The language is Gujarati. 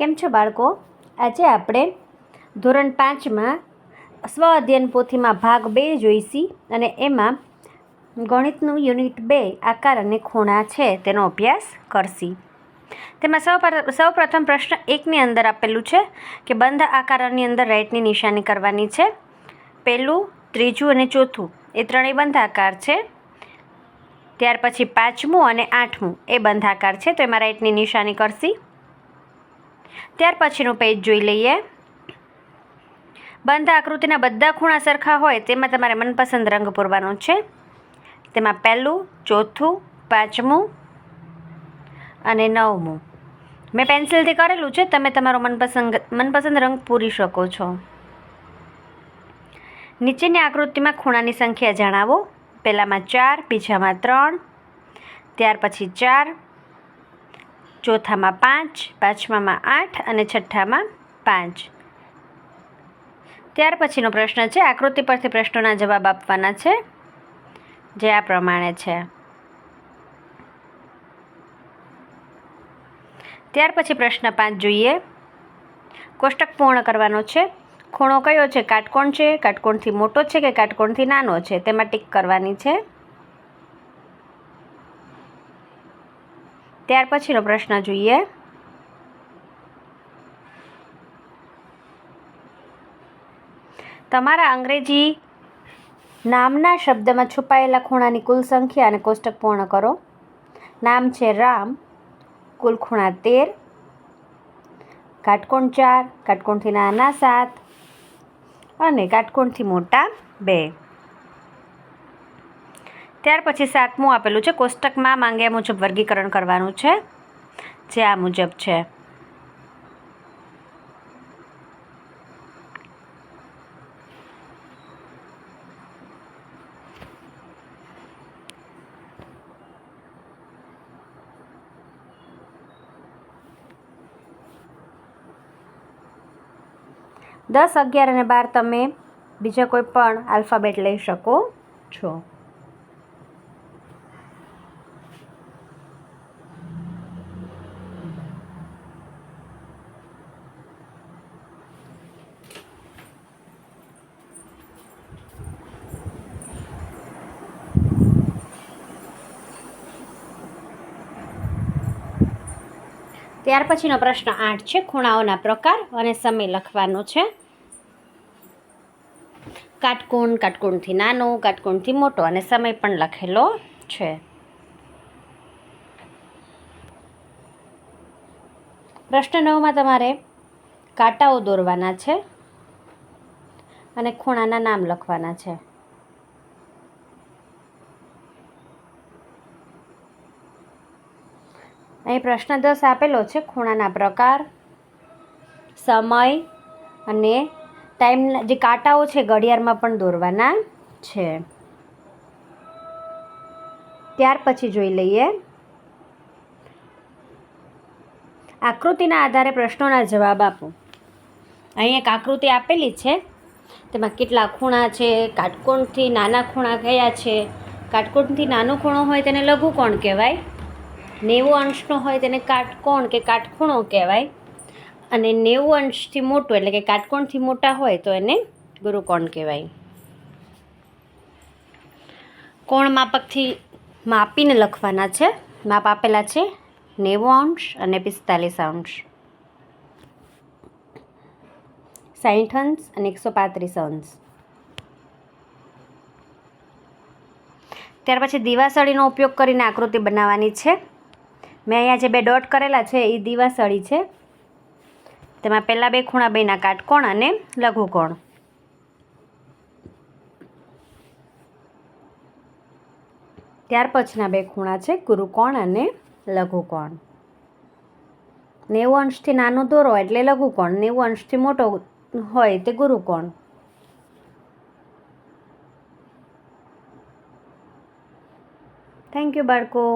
કેમ છો બાળકો? આજે આપણે ધોરણ 5માં સ્વ અધ્યયન પોથીમાં ભાગ 2 જોઈશી અને એમાં ગણિતનું યુનિટ 2 આકાર અને ખૂણા છે તેનો અભ્યાસ કરશી. તેમાં સૌપ્રથમ પ્રશ્ન 1ની અંદર આપેલું છે કે બંધ આકારની અંદર રાઈટની નિશાની કરવાની છે. પહેલું, ત્રીજું અને ચોથું એ ત્રણેય બંધ આકાર છે. ત્યાર પછી 5મું અને 8મું એ બંધ આકાર છે, તો એમાં રાઈટની નિશાની કરશી. ત્યાર પછીનું પેજ જોઈ લઈએ. બંધ આકૃતિના બધા ખૂણા સરખા હોય તેમાં તમારે મનપસંદ રંગ પૂરવાનો છે. તેમાં પહેલું, ચોથું, 5મું અને 9મું મેં પેન્સિલથી કરેલું છે. તમે તમારો મનપસંદ રંગ પૂરી શકો છો. નીચેની આકૃતિમાં ખૂણાની સંખ્યા જણાવો. પહેલામાં 4, બીજામાં 3, ત્યાર પછી 4, ચોથામાં 5, પાંચમામાં 8 અને છઠ્ઠામાં 5. ત્યાર પછીનો પ્રશ્ન છે, આકૃતિ પરથી પ્રશ્નોના જવાબ આપવાના છે, જે આ પ્રમાણે છે. ત્યાર પછી પ્રશ્ન 5 જોઈએ. કોષ્ટક પૂર્ણ કરવાનો છે. ખૂણો કયો છે? કાટકોણ છે, કાટકોણથી મોટો છે કે કાટકોણથી નાનો છે? તેમાં ટીક કરવાની છે. ત્યાર પછીનો પ્રશ્ન જોઈએ. તમારા અંગ્રેજી નામના શબ્દમાં છુપાયેલા ખૂણાની કુલ સંખ્યા અને કોષ્ટક પૂર્ણ કરો. નામ છે રામ, કુલ ખૂણા 13, કાટકોણ 4, કાટકોણથી નાના 7 અને કાટકોણથી મોટા 2. ત્યાર પછી 7મું આપેલું છે. કોષ્ટકમાં માંગ્યા મુજબ વર્ગીકરણ કરવાનું છે, જે આ મુજબ છે. દસ, 11 અને 12 તમે બીજા કોઈ પણ આલ્ફાબેટ લઈ શકો છો. ત્યાર પછીનો પ્રશ્ન 8 છે. ખૂણાઓના પ્રકાર અને સમય લખવાનો છે. કાટકોણ, કાટકોણથી નાનો, કાટકોણથી મોટો અને સમય પણ લખેલો છે. પ્રશ્ન 9માં તમારે કાંટાઓ દોરવાના છે અને ખૂણાના નામ લખવાના છે. અહીં પ્રશ્ન 10 આપેલો છે. ખૂણાના પ્રકાર, સમય અને ટાઈમ, જે કાંટાઓ છે ઘડિયાળમાં પણ દોરવાના છે. ત્યાર પછી જોઈ લઈએ. આકૃતિના આધારે પ્રશ્નોના જવાબ આપો. અહીં એક આકૃતિ આપેલી છે, તેમાં કેટલા ખૂણા છે, કાટકોણથી નાના ખૂણા કયા છે. કાટકોણથી નાનો ખૂણો હોય તેને લઘુકોણ કહેવાય, 90 અંશનો હોય તેને કાટકોણ કે કાટખૂણો કહેવાય, અને 90 અંશથી મોટું એટલે કે કાટકોણથી મોટા હોય તો એને ગુરુકોણ કહેવાય. કોણ માપકથી માપીને લખવાના છે. માપ આપેલા છે 90 અંશ અને 45 અંશ, 60 અંશ અને 135 અંશ. ત્યાર પછી દીવાસળીનો ઉપયોગ કરીને આકૃતિ બનાવવાની છે. મેં અહીંયા જે 2 ડોટ કરેલા છે એ દીવાસળી છે. તેમાં પહેલાં 2 ખૂણા બેના કાટકોણ અને લઘુકોણ. ત્યાર પછીના 2 ખૂણા છે ગુરુકોણ અને લઘુકોણ. 90 અંશથી નાનો દોરો એટલે લઘુકોણ, 90 અંશથી મોટો હોય તે ગુરુકોણ. થેન્ક યુ બાળકો.